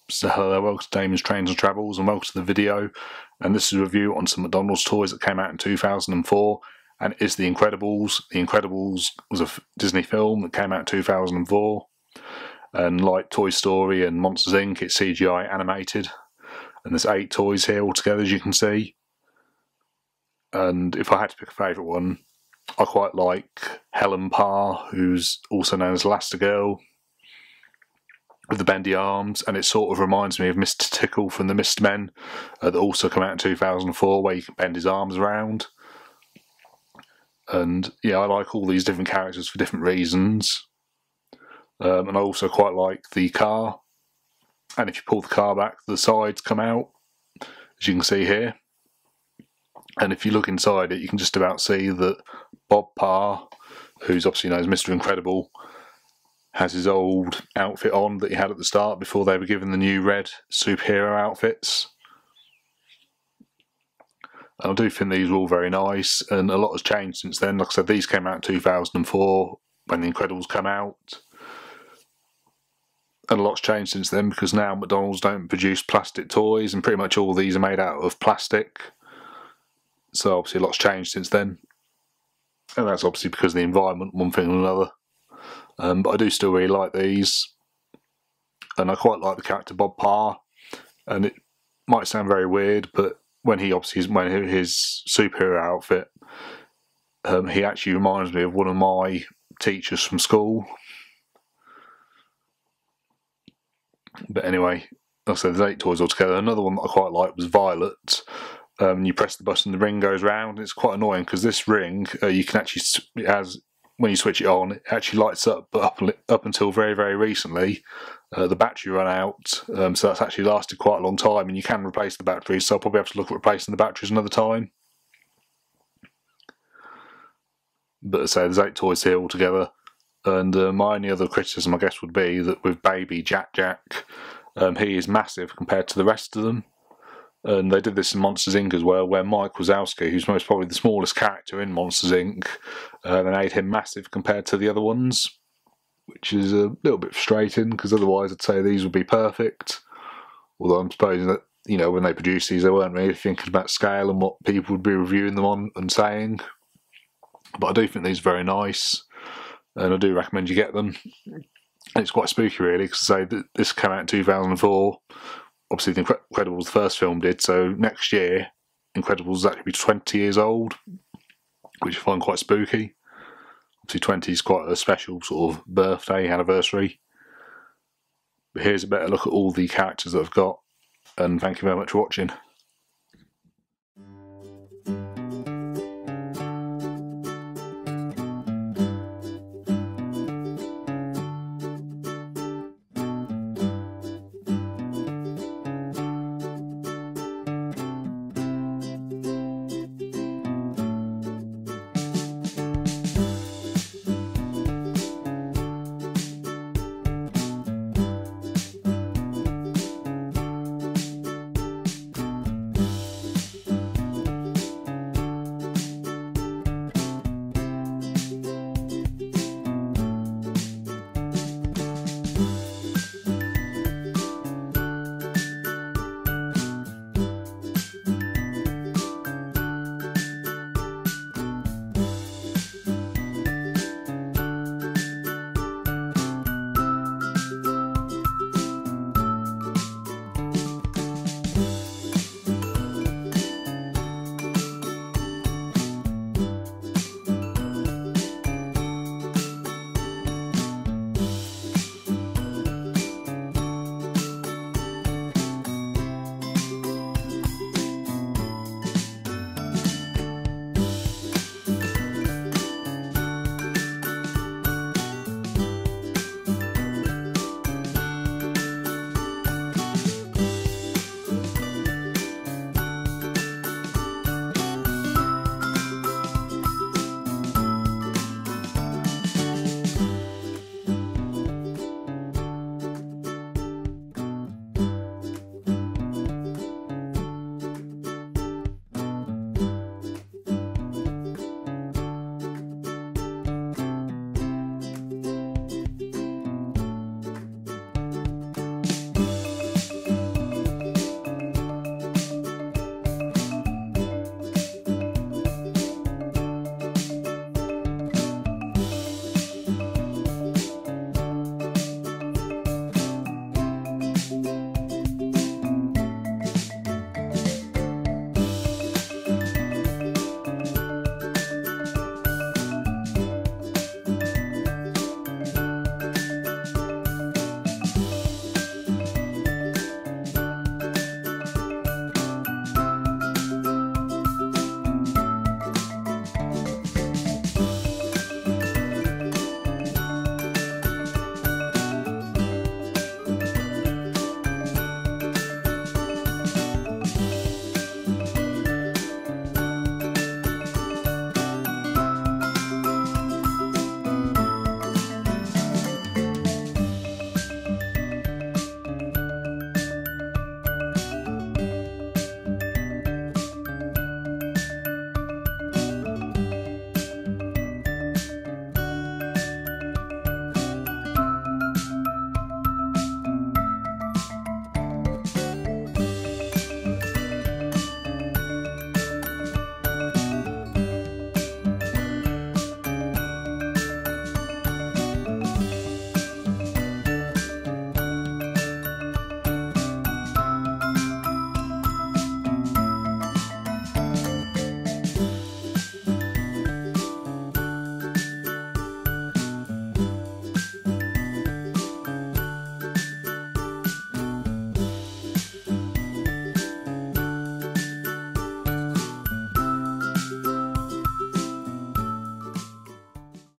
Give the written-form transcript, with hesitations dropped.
So hello, welcome to Damon's Trains and Travels, and welcome to the video. And this is a review on some McDonald's toys that came out in 2004, and it's The Incredibles. The Incredibles was a Disney film that came out in 2004, and like Toy Story and Monsters Inc., it's CGI animated. And there's 8 toys here altogether, as you can see. And if I had to pick a favourite one, I quite like Helen Parr, who's also known as Elastigirl, with the bendy arms, and it sort of reminds me of Mr. Tickle from the Mist Men, that also came out in 2004, where you can bend his arms around. And yeah, I like all these different characters for different reasons. And I also quite like the car, and if you pull the car back, the sides come out, as you can see here. And if you look inside it, you can just about see that Bob Parr, who's obviously known as Mr. Incredible, has his old outfit on that he had at the start before they were given the new red superhero outfits. And I do think these are all very nice, and a lot has changed since then. Like I said, these came out in 2004 when The Incredibles came out. And a lot's changed since then, because now McDonald's don't produce plastic toys, and pretty much all these are made out of plastic. So obviously a lot's changed since then. And that's obviously because of the environment, one thing or another. But I do still really like these, and I quite like the character Bob Parr. And it might sound very weird, but when he obviously when his superhero outfit, he actually reminds me of one of my teachers from school. But anyway, like I said, there's 8 toys altogether. Another one that I quite liked was Violet. You press the button, the ring goes round. It's quite annoying because this ring, you can actually, it has, when you switch it on, it actually lights up. But up until very, very recently, the battery ran out. So that's actually lasted quite a long time, and you can replace the batteries. So I'll probably have to look at replacing the batteries another time. But as I say, there's 8 toys here altogether. And my only other criticism, I guess, would be that with baby Jack, he is massive compared to the rest of them. And they did this in Monsters Inc. as well, where Mike Wazowski, who's most probably the smallest character in Monsters Inc., they made him massive compared to the other ones, which is a little bit frustrating, because otherwise I'd say these would be perfect. Although I'm supposing that, you know, when they produced these, they weren't really thinking about scale and what people would be reviewing them on and saying. But I do think these are very nice, and I do recommend you get them. And it's quite spooky, really, because I say that this came out in 2004. Obviously, The Incredibles, the first film, did, so next year, Incredibles will actually be 20 years old, which I find quite spooky. Obviously, 20 is quite a special sort of birthday, anniversary. But here's a better look at all the characters that I've got, and thank you very much for watching.